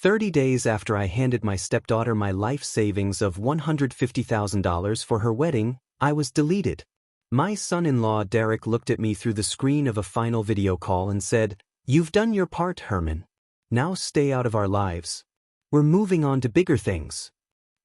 30 days after I handed my stepdaughter my life savings of $150,000 for her wedding, I was deleted. My son-in-law Garrick looked at me through the screen of a final video call and said, "You've done your part, Herman. Now stay out of our lives. We're moving on to bigger things."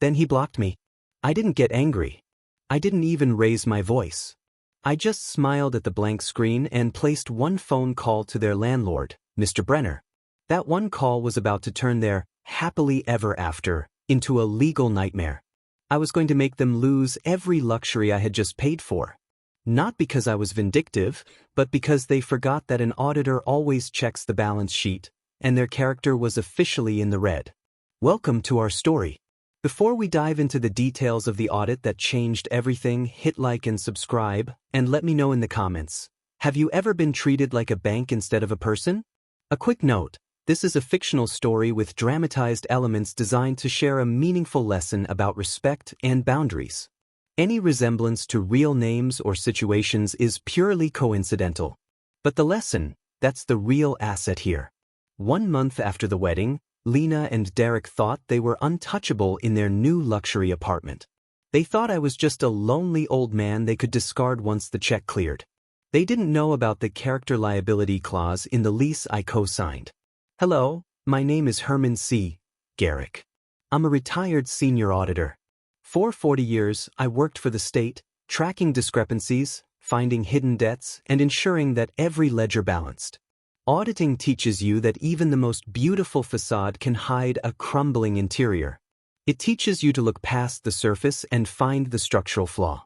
Then he blocked me. I didn't get angry. I didn't even raise my voice. I just smiled at the blank screen and placed one phone call to their landlord, Mr. Brenner. That one call was about to turn their happily ever after into a legal nightmare. I was going to make them lose every luxury I had just paid for. Not because I was vindictive, but because they forgot that an auditor always checks the balance sheet, and their character was officially in the red. Welcome to our story. Before we dive into the details of the audit that changed everything, hit like and subscribe, and let me know in the comments. Have you ever been treated like a bank instead of a person? A quick note, this is a fictional story with dramatized elements designed to share a meaningful lesson about respect and boundaries. Any resemblance to real names or situations is purely coincidental. But the lesson, that's the real asset here. 1 month after the wedding, Lena and Garrick thought they were untouchable in their new luxury apartment. They thought I was just a lonely old man they could discard once the check cleared. They didn't know about the character liability clause in the lease I co-signed. Hello, my name is Herman C. Garrick. I'm a retired senior auditor. For 40 years, I worked for the state, tracking discrepancies, finding hidden debts, and ensuring that every ledger balanced. Auditing teaches you that even the most beautiful facade can hide a crumbling interior. It teaches you to look past the surface and find the structural flaw.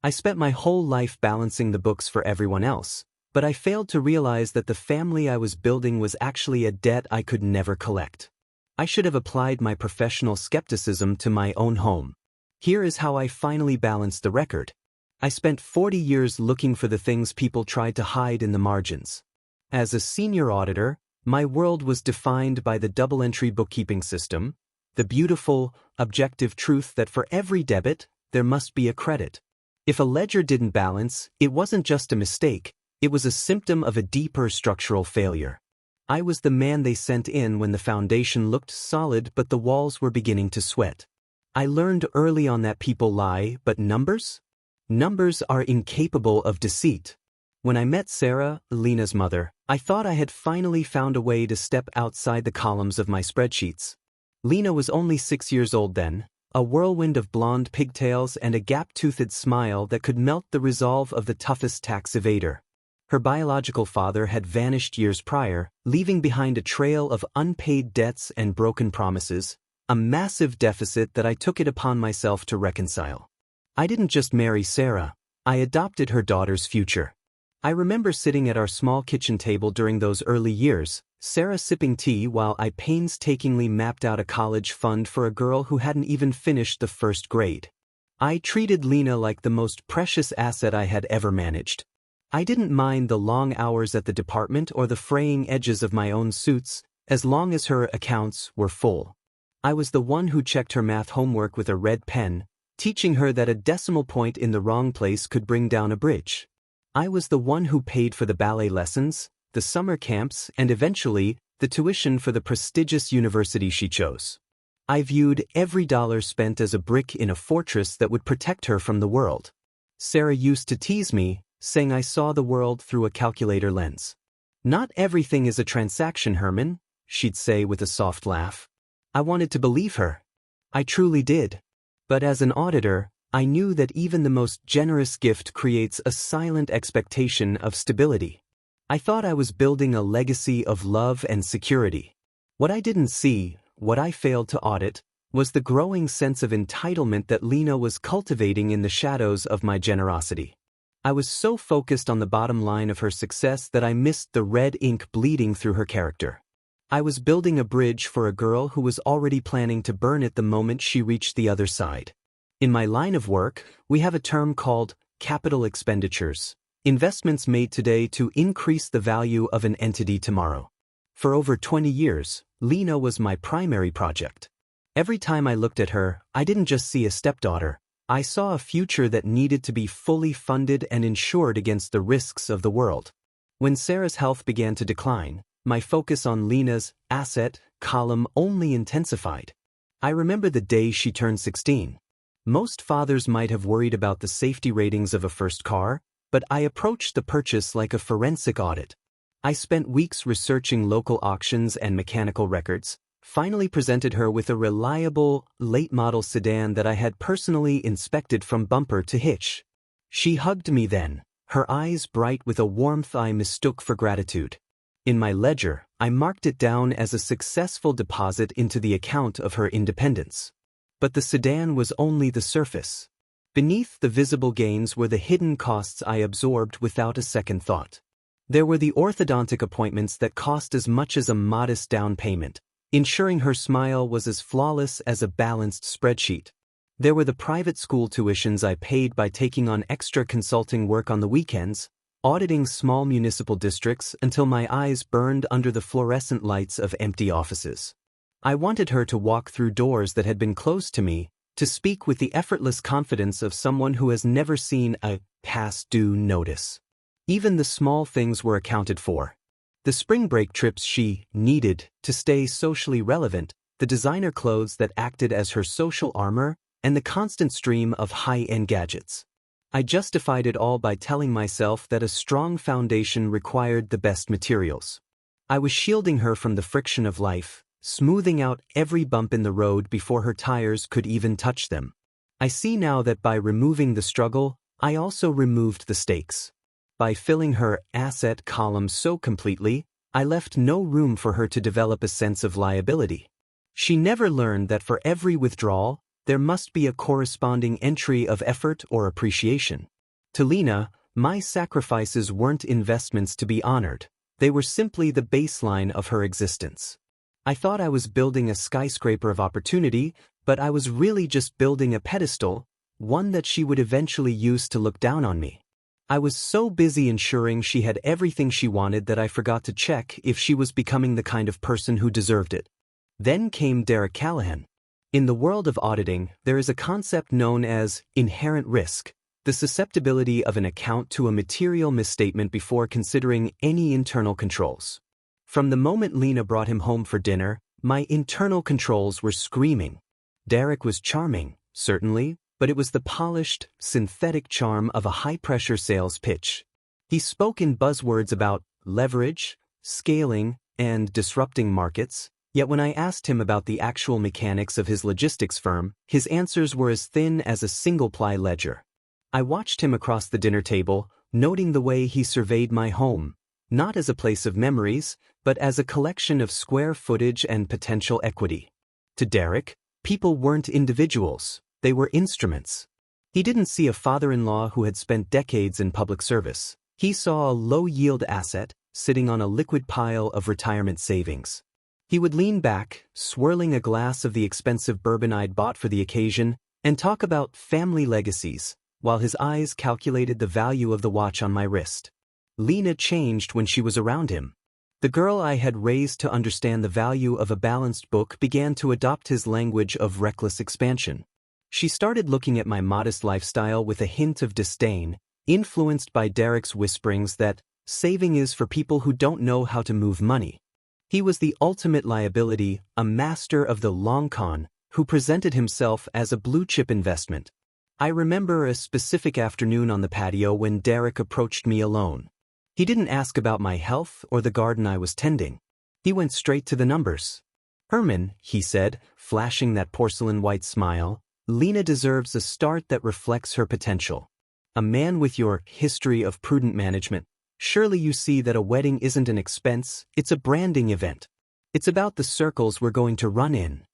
I spent my whole life balancing the books for everyone else, but I failed to realize that the family I was building was actually a debt I could never collect. I should have applied my professional skepticism to my own home. Here is how I finally balanced the record. I spent 40 years looking for the things people tried to hide in the margins. As a senior auditor, my world was defined by the double-entry bookkeeping system, the beautiful, objective truth that for every debit, there must be a credit. If a ledger didn't balance, it wasn't just a mistake, it was a symptom of a deeper structural failure. I was the man they sent in when the foundation looked solid but the walls were beginning to sweat. I learned early on that people lie, but numbers? Numbers are incapable of deceit. When I met Sarah, Lena's mother, I thought I had finally found a way to step outside the columns of my spreadsheets. Lena was only 6 years old then, a whirlwind of blonde pigtails and a gap-toothed smile that could melt the resolve of the toughest tax evader. Her biological father had vanished years prior, leaving behind a trail of unpaid debts and broken promises, a massive deficit that I took it upon myself to reconcile. I didn't just marry Sarah, I adopted her daughter's future. I remember sitting at our small kitchen table during those early years, Sarah sipping tea while I painstakingly mapped out a college fund for a girl who hadn't even finished the first grade. I treated Lena like the most precious asset I had ever managed. I didn't mind the long hours at the department or the fraying edges of my own suits, as long as her accounts were full. I was the one who checked her math homework with a red pen, teaching her that a decimal point in the wrong place could bring down a bridge. I was the one who paid for the ballet lessons, the summer camps, and eventually, the tuition for the prestigious university she chose. I viewed every dollar spent as a brick in a fortress that would protect her from the world. Sarah used to tease me, saying I saw the world through a calculator lens. "Not everything is a transaction, Herman," she'd say with a soft laugh. I wanted to believe her. I truly did. But as an auditor, I knew that even the most generous gift creates a silent expectation of stability. I thought I was building a legacy of love and security. What I didn't see, what I failed to audit, was the growing sense of entitlement that Lena was cultivating in the shadows of my generosity. I was so focused on the bottom line of her success that I missed the red ink bleeding through her character. I was building a bridge for a girl who was already planning to burn it the moment she reached the other side. In my line of work, we have a term called capital expenditures, investments made today to increase the value of an entity tomorrow. For over 20 years, Lena was my primary project. Every time I looked at her, I didn't just see a stepdaughter. I saw a future that needed to be fully funded and insured against the risks of the world. When Sarah's health began to decline, my focus on Lena's asset column only intensified. I remember the day she turned 16. Most fathers might have worried about the safety ratings of a first car, but I approached the purchase like a forensic audit. I spent weeks researching local auctions and mechanical records, finally presented her with a reliable, late-model sedan that I had personally inspected from bumper to hitch. She hugged me then, her eyes bright with a warmth I mistook for gratitude. In my ledger, I marked it down as a successful deposit into the account of her independence. But the sedan was only the surface. Beneath the visible gains were the hidden costs I absorbed without a second thought. There were the orthodontic appointments that cost as much as a modest down payment, ensuring her smile was as flawless as a balanced spreadsheet. There were the private school tuitions I paid by taking on extra consulting work on the weekends, auditing small municipal districts until my eyes burned under the fluorescent lights of empty offices. I wanted her to walk through doors that had been closed to me, to speak with the effortless confidence of someone who has never seen a past due notice. Even the small things were accounted for. The spring break trips she needed to stay socially relevant, the designer clothes that acted as her social armor, and the constant stream of high-end gadgets. I justified it all by telling myself that a strong foundation required the best materials. I was shielding her from the friction of life, smoothing out every bump in the road before her tires could even touch them. I see now that by removing the struggle, I also removed the stakes. By filling her asset column so completely, I left no room for her to develop a sense of liability. She never learned that for every withdrawal, there must be a corresponding entry of effort or appreciation. To Lena, my sacrifices weren't investments to be honored. They were simply the baseline of her existence. I thought I was building a skyscraper of opportunity, but I was really just building a pedestal, one that she would eventually use to look down on me. I was so busy ensuring she had everything she wanted that I forgot to check if she was becoming the kind of person who deserved it. Then came Garrick Callahan. In the world of auditing, there is a concept known as inherent risk, the susceptibility of an account to a material misstatement before considering any internal controls. From the moment Lena brought him home for dinner, my internal controls were screaming. Garrick was charming, certainly, but it was the polished, synthetic charm of a high-pressure sales pitch. He spoke in buzzwords about leverage, scaling, and disrupting markets, yet when I asked him about the actual mechanics of his logistics firm, his answers were as thin as a single-ply ledger. I watched him across the dinner table, noting the way he surveyed my home, not as a place of memories, but as a collection of square footage and potential equity. To Garrick, people weren't individuals, they were instruments. He didn't see a father-in-law who had spent decades in public service. He saw a low-yield asset sitting on a liquid pile of retirement savings. He would lean back, swirling a glass of the expensive bourbon I'd bought for the occasion, and talk about family legacies, while his eyes calculated the value of the watch on my wrist. Lena changed when she was around him. The girl I had raised to understand the value of a balanced book began to adopt his language of reckless expansion. She started looking at my modest lifestyle with a hint of disdain, influenced by Garrick's whisperings that saving is for people who don't know how to move money. He was the ultimate liability, a master of the long con, who presented himself as a blue-chip investment. I remember a specific afternoon on the patio when Garrick approached me alone. He didn't ask about my health or the garden I was tending. He went straight to the numbers. "Herman," he said, flashing that porcelain-white smile, "Lena deserves a start that reflects her potential. A man with your history of prudent management, surely you see that a wedding isn't an expense, it's a branding event. It's about the circles we're going to run in."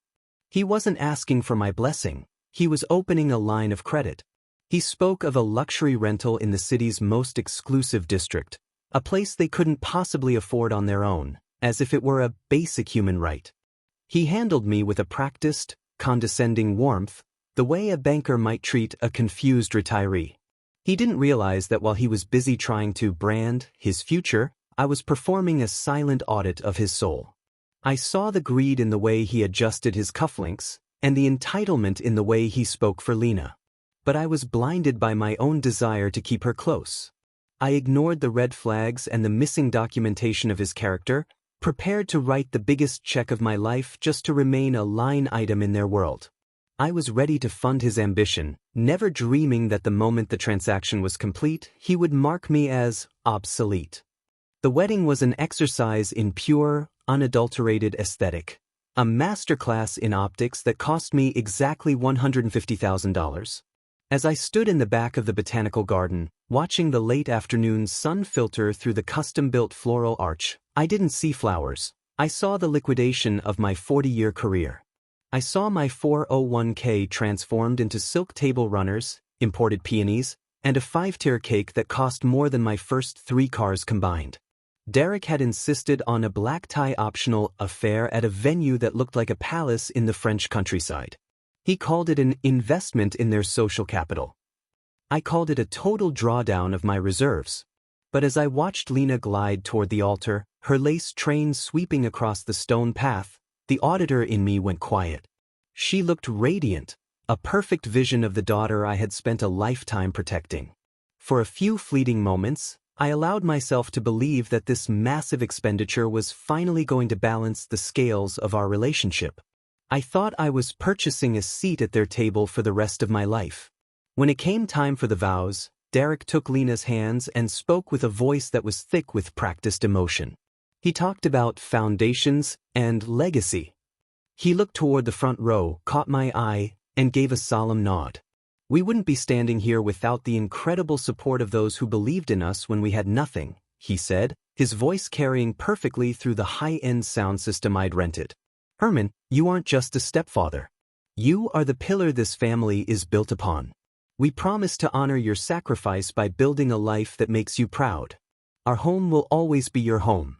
He wasn't asking for my blessing. He was opening a line of credit. He spoke of a luxury rental in the city's most exclusive district, a place they couldn't possibly afford on their own, as if it were a basic human right. He handled me with a practiced, condescending warmth, the way a banker might treat a confused retiree. He didn't realize that while he was busy trying to brand his future, I was performing a silent audit of his soul. I saw the greed in the way he adjusted his cufflinks, and the entitlement in the way he spoke for Lena. But I was blinded by my own desire to keep her close. I ignored the red flags and the missing documentation of his character, prepared to write the biggest check of my life just to remain a line item in their world. I was ready to fund his ambition, never dreaming that the moment the transaction was complete, he would mark me as obsolete. The wedding was an exercise in pure, unadulterated aesthetic, a masterclass in optics that cost me exactly $150,000. As I stood in the back of the botanical garden, watching the late afternoon sun filter through the custom-built floral arch, I didn't see flowers. I saw the liquidation of my 40-year career. I saw my 401k transformed into silk table runners, imported peonies, and a 5-tier cake that cost more than my first 3 cars combined. Garrick had insisted on a black tie optional affair at a venue that looked like a palace in the French countryside. He called it an investment in their social capital. I called it a total drawdown of my reserves. But as I watched Lena glide toward the altar, her lace train sweeping across the stone path, the auditor in me went quiet. She looked radiant, a perfect vision of the daughter I had spent a lifetime protecting. For a few fleeting moments, I allowed myself to believe that this massive expenditure was finally going to balance the scales of our relationship. I thought I was purchasing a seat at their table for the rest of my life. When it came time for the vows, Garrick took Lena's hands and spoke with a voice that was thick with practiced emotion. He talked about foundations and legacy. He looked toward the front row, caught my eye, and gave a solemn nod. We wouldn't be standing here without the incredible support of those who believed in us when we had nothing, he said, his voice carrying perfectly through the high-end sound system I'd rented. Herman, you aren't just a stepfather. You are the pillar this family is built upon. We promise to honor your sacrifice by building a life that makes you proud. Our home will always be your home.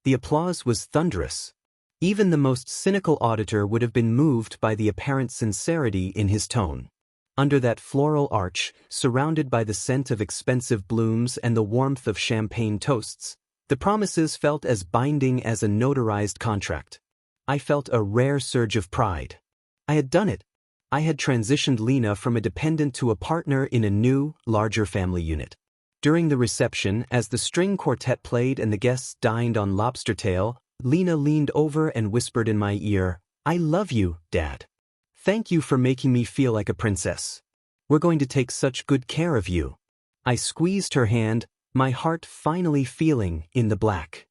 The applause was thunderous. Even the most cynical auditor would have been moved by the apparent sincerity in his tone. Under that floral arch, surrounded by the scent of expensive blooms and the warmth of champagne toasts, the promises felt as binding as a notarized contract. I felt a rare surge of pride. I had done it. I had transitioned Lena from a dependent to a partner in a new, larger family unit. During the reception, as the string quartet played and the guests dined on lobster tail, Lena leaned over and whispered in my ear, "I love you, Dad. Thank you for making me feel like a princess. We're going to take such good care of you." I squeezed her hand, my heart finally feeling in the black.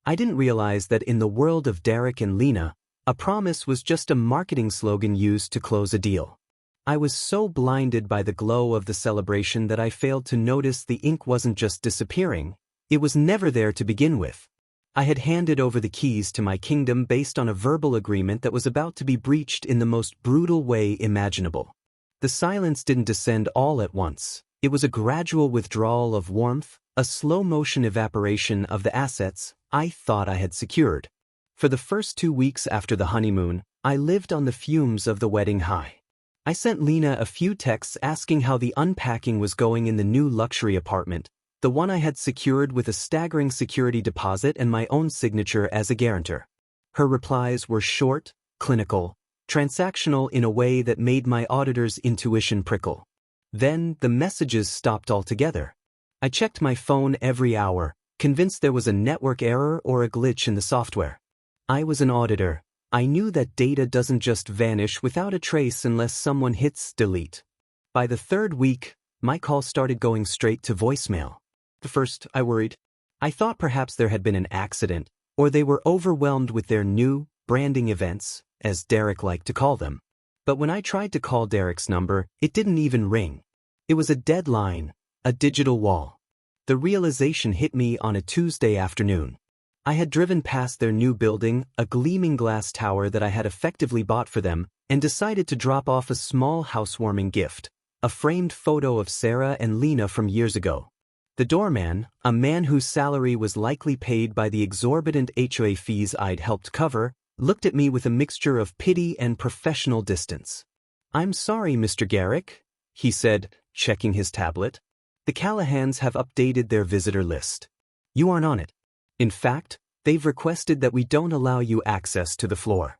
I didn't realize that in the world of Garrick and Lena, a promise was just a marketing slogan used to close a deal. I was so blinded by the glow of the celebration that I failed to notice the ink wasn't just disappearing, it was never there to begin with. I had handed over the keys to my kingdom based on a verbal agreement that was about to be breached in the most brutal way imaginable. The silence didn't descend all at once. It was a gradual withdrawal of warmth, a slow-motion evaporation of the assets I thought I had secured. For the first 2 weeks after the honeymoon, I lived on the fumes of the wedding high. I sent Lena a few texts asking how the unpacking was going in the new luxury apartment, the one I had secured with a staggering security deposit and my own signature as a guarantor. Her replies were short, clinical, transactional in a way that made my auditor's intuition prickle. Then the messages stopped altogether. I checked my phone every hour, convinced there was a network error or a glitch in the software. I was an auditor. I knew that data doesn't just vanish without a trace unless someone hits delete. By the 3rd week, my calls started going straight to voicemail. At first, I worried. I thought perhaps there had been an accident, or they were overwhelmed with their new branding events, as Garrick liked to call them. But when I tried to call Garrick's number, it didn't even ring. It was a dead line, a digital wall. The realization hit me on a Tuesday afternoon. I had driven past their new building, a gleaming glass tower that I had effectively bought for them, and decided to drop off a small housewarming gift, a framed photo of Sarah and Lena from years ago. The doorman, a man whose salary was likely paid by the exorbitant HOA fees I'd helped cover, looked at me with a mixture of pity and professional distance. "I'm sorry, Mr. Garrick," he said, checking his tablet. "The Callahans have updated their visitor list. You aren't on it. In fact, they've requested that we don't allow you access to the floor."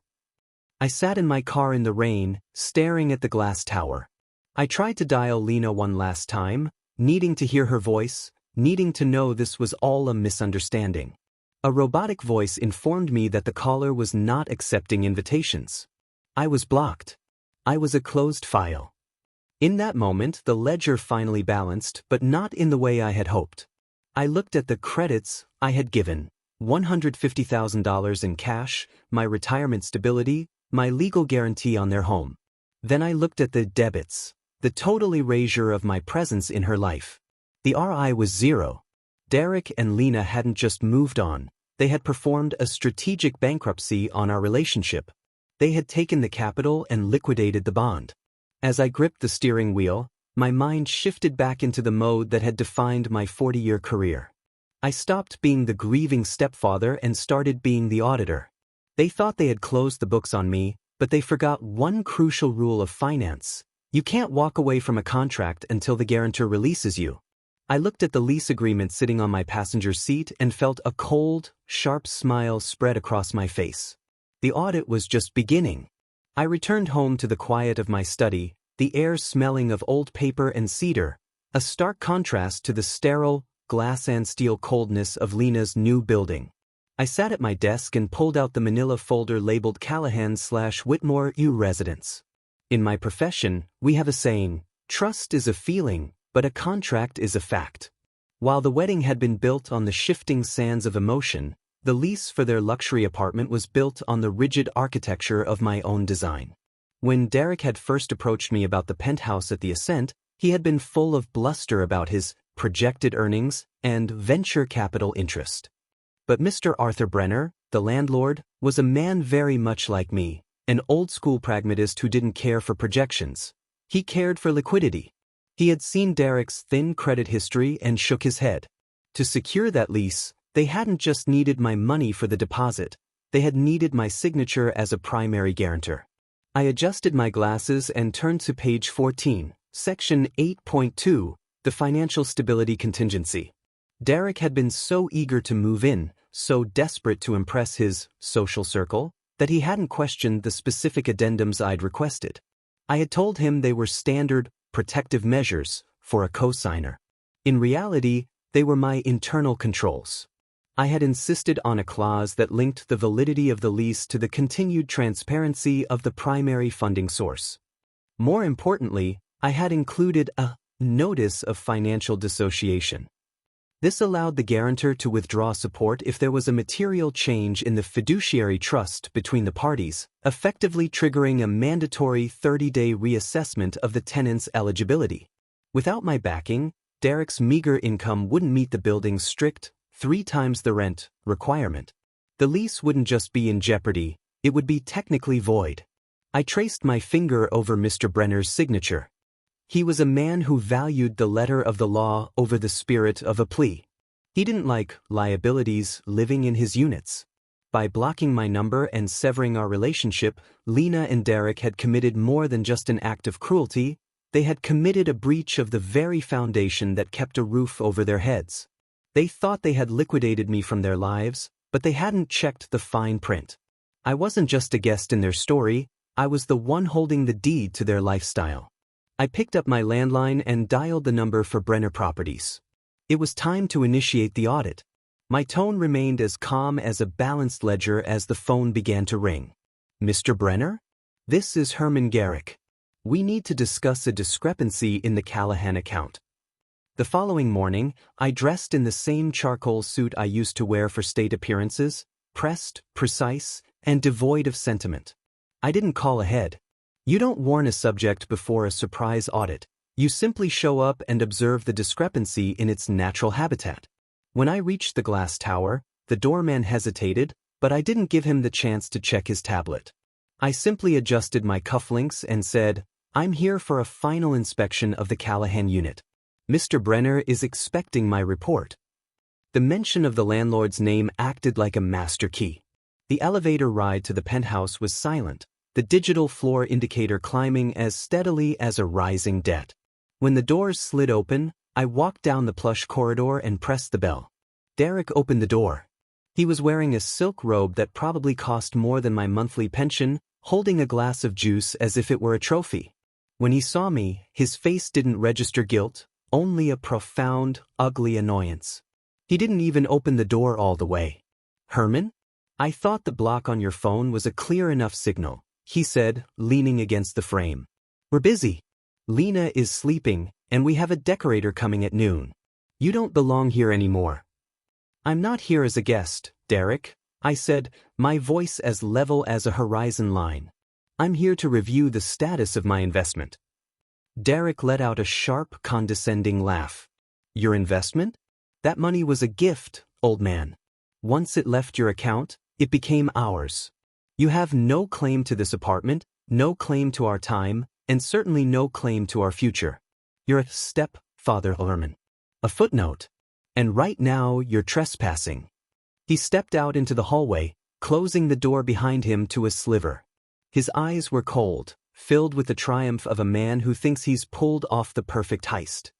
I sat in my car in the rain, staring at the glass tower. I tried to dial Lena one last time, needing to hear her voice, needing to know this was all a misunderstanding. A robotic voice informed me that the caller was not accepting invitations. I was blocked. I was a closed file. In that moment, the ledger finally balanced, but not in the way I had hoped. I looked at the credits I had given: $150,000 in cash, my retirement stability, my legal guarantee on their home. Then I looked at the debits, the total erasure of my presence in her life. The RI was zero. Garrick and Lena hadn't just moved on, they had performed a strategic bankruptcy on our relationship. They had taken the capital and liquidated the bond. As I gripped the steering wheel, my mind shifted back into the mode that had defined my 40-year career. I stopped being the grieving stepfather and started being the auditor. They thought they had closed the books on me, but they forgot one crucial rule of finance: you can't walk away from a contract until the guarantor releases you. I looked at the lease agreement sitting on my passenger seat and felt a cold, sharp smile spread across my face. The audit was just beginning. I returned home to the quiet of my study, the air smelling of old paper and cedar, a stark contrast to the sterile, glass and steel coldness of Lena's new building. I sat at my desk and pulled out the manila folder labeled Callahan/Whitmore U Residence. In my profession, we have a saying: trust is a feeling, but a contract is a fact. While the wedding had been built on the shifting sands of emotion, the lease for their luxury apartment was built on the rigid architecture of my own design. When Garrick had first approached me about the penthouse at the Ascent, he had been full of bluster about his projected earnings and venture capital interest. But Mr. Arthur Brenner, the landlord, was a man very much like me, an old-school pragmatist who didn't care for projections. He cared for liquidity. He had seen Garrick's thin credit history and shook his head. To secure that lease, they hadn't just needed my money for the deposit, they had needed my signature as a primary guarantor. I adjusted my glasses and turned to page 14, section 8.2, the financial stability contingency. Garrick had been so eager to move in, so desperate to impress his social circle, that he hadn't questioned the specific addendums I'd requested. I had told him they were standard, protective measures for a co-signer. In reality, they were my internal controls. I had insisted on a clause that linked the validity of the lease to the continued transparency of the primary funding source. More importantly, I had included a notice of financial dissociation. This allowed the guarantor to withdraw support if there was a material change in the fiduciary trust between the parties, effectively triggering a mandatory 30-day reassessment of the tenant's eligibility. Without my backing, Garrick's meager income wouldn't meet the building's strict 3 times the rent requirement. The lease wouldn't just be in jeopardy, it would be technically void. I traced my finger over Mr. Brenner's signature. He was a man who valued the letter of the law over the spirit of a plea. He didn't like liabilities living in his units. By blocking my number and severing our relationship, Lena and Garrick had committed more than just an act of cruelty, they had committed a breach of the very foundation that kept a roof over their heads. They thought they had liquidated me from their lives, but they hadn't checked the fine print. I wasn't just a guest in their story, I was the one holding the deed to their lifestyle. I picked up my landline and dialed the number for Brenner Properties. It was time to initiate the audit. My tone remained as calm as a balanced ledger as the phone began to ring. Mr. Brenner? This is Herman Garrick. We need to discuss a discrepancy in the Callahan account. The following morning, I dressed in the same charcoal suit I used to wear for state appearances, pressed, precise, and devoid of sentiment. I didn't call ahead. You don't warn a subject before a surprise audit. You simply show up and observe the discrepancy in its natural habitat. When I reached the glass tower, the doorman hesitated, but I didn't give him the chance to check his tablet. I simply adjusted my cufflinks and said, "I'm here for a final inspection of the Callahan unit. Mr. Brenner is expecting my report." The mention of the landlord's name acted like a master key. The elevator ride to the penthouse was silent, the digital floor indicator climbing as steadily as a rising debt. When the doors slid open, I walked down the plush corridor and pressed the bell. Garrick opened the door. He was wearing a silk robe that probably cost more than my monthly pension, holding a glass of juice as if it were a trophy. When he saw me, his face didn't register guilt, only a profound, ugly annoyance. He didn't even open the door all the way. Herman? I thought the block on your phone was a clear enough signal, he said, leaning against the frame. We're busy. Lena is sleeping, and we have a decorator coming at noon. You don't belong here anymore. I'm not here as a guest, Garrick, I said, my voice as level as a horizon line. I'm here to review the status of my investment. Garrick let out a sharp, condescending laugh. Your investment? That money was a gift, old man. Once it left your account, it became ours. You have no claim to this apartment, no claim to our time, and certainly no claim to our future. You're a stepfather, Herman. A footnote. And right now you're trespassing. He stepped out into the hallway, closing the door behind him to a sliver. His eyes were cold, filled with the triumph of a man who thinks he's pulled off the perfect heist.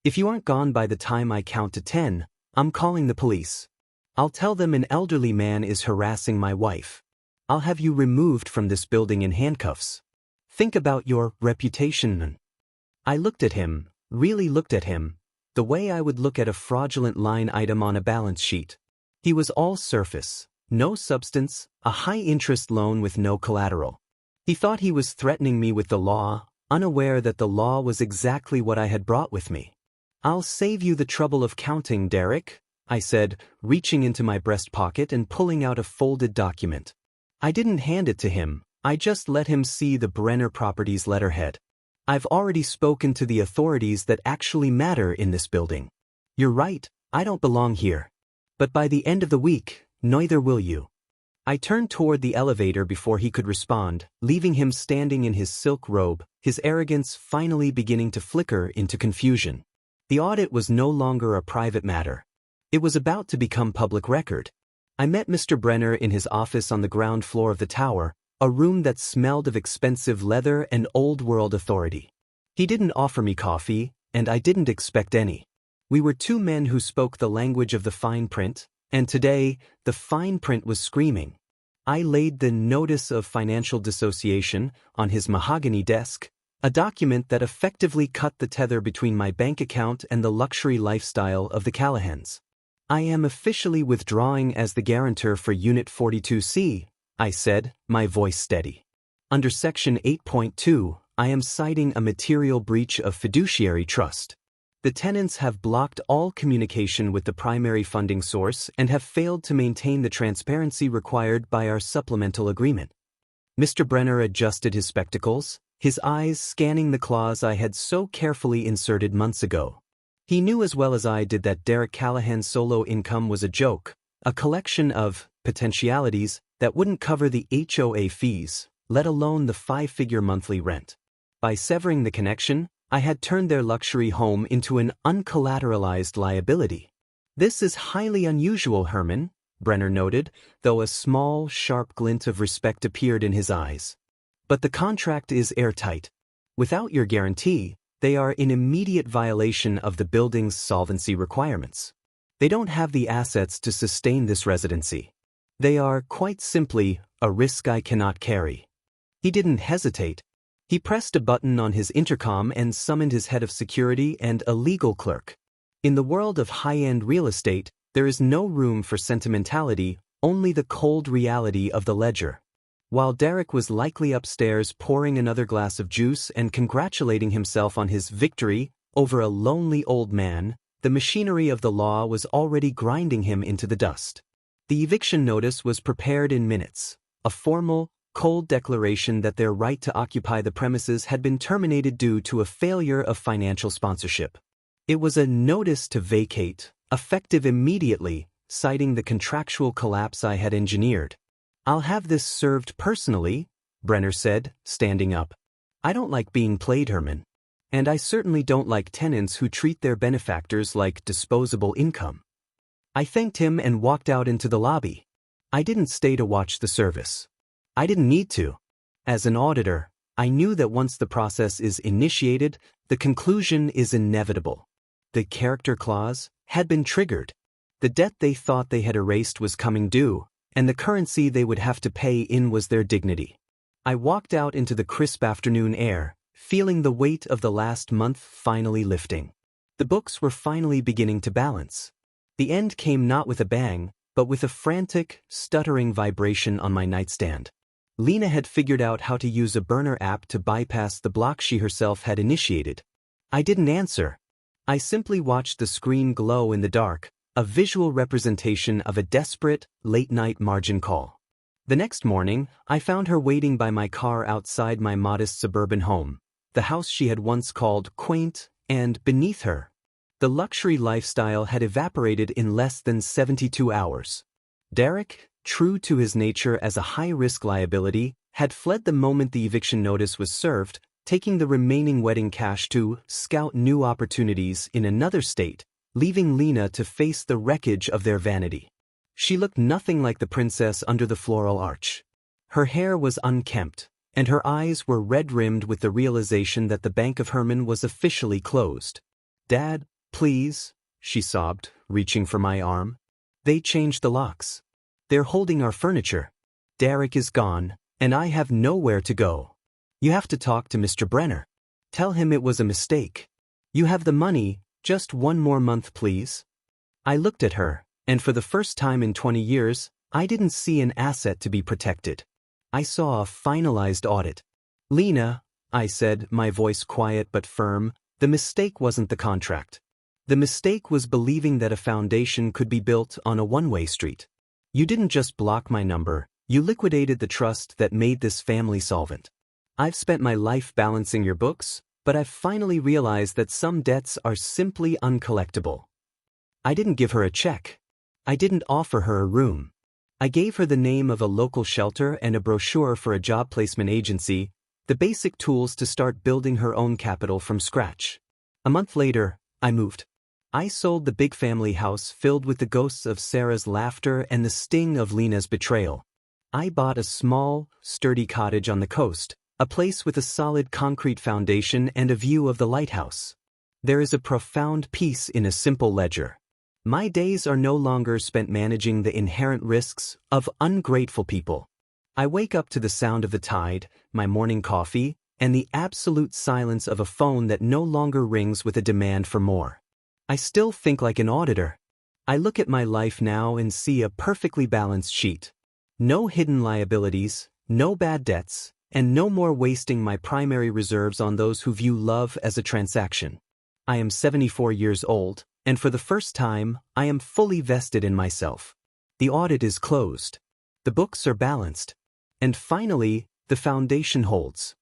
If you aren't gone by the time I count to 10, I'm calling the police. I'll tell them an elderly man is harassing my wife. I'll have you removed from this building in handcuffs. Think about your reputation. I looked at him, really looked at him, the way I would look at a fraudulent line item on a balance sheet. He was all surface, no substance, a high-interest loan with no collateral. He thought he was threatening me with the law, unaware that the law was exactly what I had brought with me. I'll save you the trouble of counting, Garrick, I said, reaching into my breast pocket and pulling out a folded document. I didn't hand it to him, I just let him see the Brenner Properties letterhead. I've already spoken to the authorities that actually matter in this building. You're right, I don't belong here. But by the end of the week, neither will you. I turned toward the elevator before he could respond, leaving him standing in his silk robe, his arrogance finally beginning to flicker into confusion. The audit was no longer a private matter. It was about to become public record. I met Mr. Brenner in his office on the ground floor of the tower, a room that smelled of expensive leather and old-world authority. He didn't offer me coffee, and I didn't expect any. We were two men who spoke the language of the fine print, and today, the fine print was screaming. I laid the Notice of Financial Dissociation on his mahogany desk, a document that effectively cut the tether between my bank account and the luxury lifestyle of the Callahans. I am officially withdrawing as the guarantor for Unit 42C, I said, my voice steady. Under Section 8.2, I am citing a material breach of fiduciary trust. The tenants have blocked all communication with the primary funding source and have failed to maintain the transparency required by our supplemental agreement. Mr. Brenner adjusted his spectacles, his eyes scanning the clause I had so carefully inserted months ago. He knew as well as I did that Derek Callahan's solo income was a joke, a collection of potentialities that wouldn't cover the HOA fees, let alone the 5-figure monthly rent. By severing the connection, I had turned their luxury home into an uncollateralized liability. This is highly unusual, Herman, Brenner noted, though a small, sharp glint of respect appeared in his eyes. But the contract is airtight. Without your guarantee, they are in immediate violation of the building's solvency requirements. They don't have the assets to sustain this residency. They are, quite simply, a risk I cannot carry. He didn't hesitate. He pressed a button on his intercom and summoned his head of security and a legal clerk. In the world of high-end real estate, there is no room for sentimentality, only the cold reality of the ledger. While Garrick was likely upstairs pouring another glass of juice and congratulating himself on his victory over a lonely old man, the machinery of the law was already grinding him into the dust. The eviction notice was prepared in minutes, a formal, cold declaration that their right to occupy the premises had been terminated due to a failure of financial sponsorship. It was a notice to vacate, effective immediately, citing the contractual collapse I had engineered. I'll have this served personally, Brenner said, standing up. I don't like being played, Herman. And I certainly don't like tenants who treat their benefactors like disposable income. I thanked him and walked out into the lobby. I didn't stay to watch the service. I didn't need to. As an auditor, I knew that once the process is initiated, the conclusion is inevitable. The character clause had been triggered. The debt they thought they had erased was coming due, and the currency they would have to pay in was their dignity. I walked out into the crisp afternoon air, feeling the weight of the last month finally lifting. The books were finally beginning to balance. The end came not with a bang, but with a frantic, stuttering vibration on my nightstand. Lena had figured out how to use a burner app to bypass the block she herself had initiated. I didn't answer. I simply watched the screen glow in the dark, a visual representation of a desperate, late-night margin call. The next morning, I found her waiting by my car outside my modest suburban home, the house she had once called quaint, and beneath her, the luxury lifestyle had evaporated in less than 72 hours. Garrick, true to his nature as a high-risk liability, had fled the moment the eviction notice was served, taking the remaining wedding cash to scout new opportunities in another state, leaving Lena to face the wreckage of their vanity. She looked nothing like the princess under the floral arch. Her hair was unkempt, and her eyes were red-rimmed with the realization that the Bank of Herman was officially closed. "Dad, please," she sobbed, reaching for my arm. "They changed the locks. They're holding our furniture. Garrick is gone, and I have nowhere to go. You have to talk to Mr. Brenner. Tell him it was a mistake. You have the money, just one more month please." I looked at her, and for the first time in 20 years, I didn't see an asset to be protected. I saw a finalized audit. "Lena," I said, my voice quiet but firm, "the mistake wasn't the contract. The mistake was believing that a foundation could be built on a one-way street. You didn't just block my number, you liquidated the trust that made this family solvent. I've spent my life balancing your books, but I've finally realized that some debts are simply uncollectible." I didn't give her a check. I didn't offer her a room. I gave her the name of a local shelter and a brochure for a job placement agency, the basic tools to start building her own capital from scratch. A month later, I moved. I sold the big family house filled with the ghosts of Sarah's laughter and the sting of Lena's betrayal. I bought a small, sturdy cottage on the coast, a place with a solid concrete foundation and a view of the lighthouse. There is a profound peace in a simple ledger. My days are no longer spent managing the inherent risks of ungrateful people. I wake up to the sound of the tide, my morning coffee, and the absolute silence of a phone that no longer rings with a demand for more. I still think like an auditor. I look at my life now and see a perfectly balanced sheet. No hidden liabilities, no bad debts, and no more wasting my primary reserves on those who view love as a transaction. I am 74 years old, and for the first time, I am fully vested in myself. The audit is closed. The books are balanced. And finally, the foundation holds.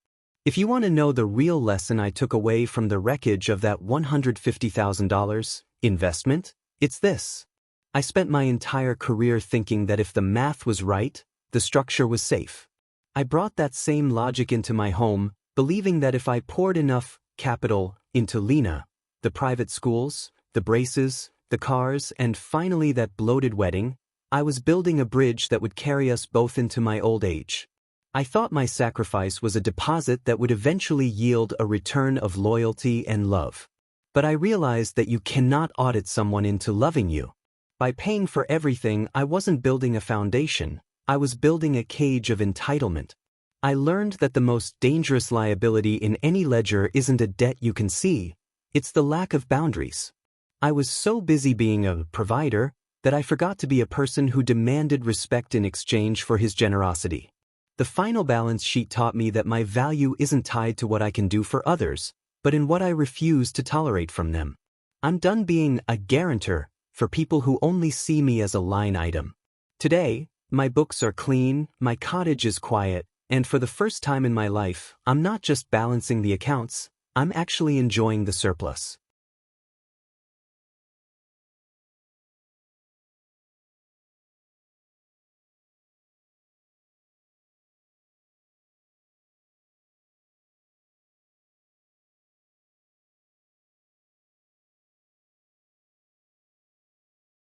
If you want to know the real lesson I took away from the wreckage of that $150,000 investment, it's this. I spent my entire career thinking that if the math was right, the structure was safe. I brought that same logic into my home, believing that if I poured enough capital into Lena, the private schools, the braces, the cars, and finally that bloated wedding, I was building a bridge that would carry us both into my old age. I thought my sacrifice was a deposit that would eventually yield a return of loyalty and love. But I realized that you cannot audit someone into loving you. By paying for everything, I wasn't building a foundation, I was building a cage of entitlement. I learned that the most dangerous liability in any ledger isn't a debt you can see, it's the lack of boundaries. I was so busy being a provider that I forgot to be a person who demanded respect in exchange for his generosity. The final balance sheet taught me that my value isn't tied to what I can do for others, but in what I refuse to tolerate from them. I'm done being a guarantor for people who only see me as a line item. Today, my books are clean, my cottage is quiet, and for the first time in my life, I'm not just balancing the accounts, I'm actually enjoying the surplus.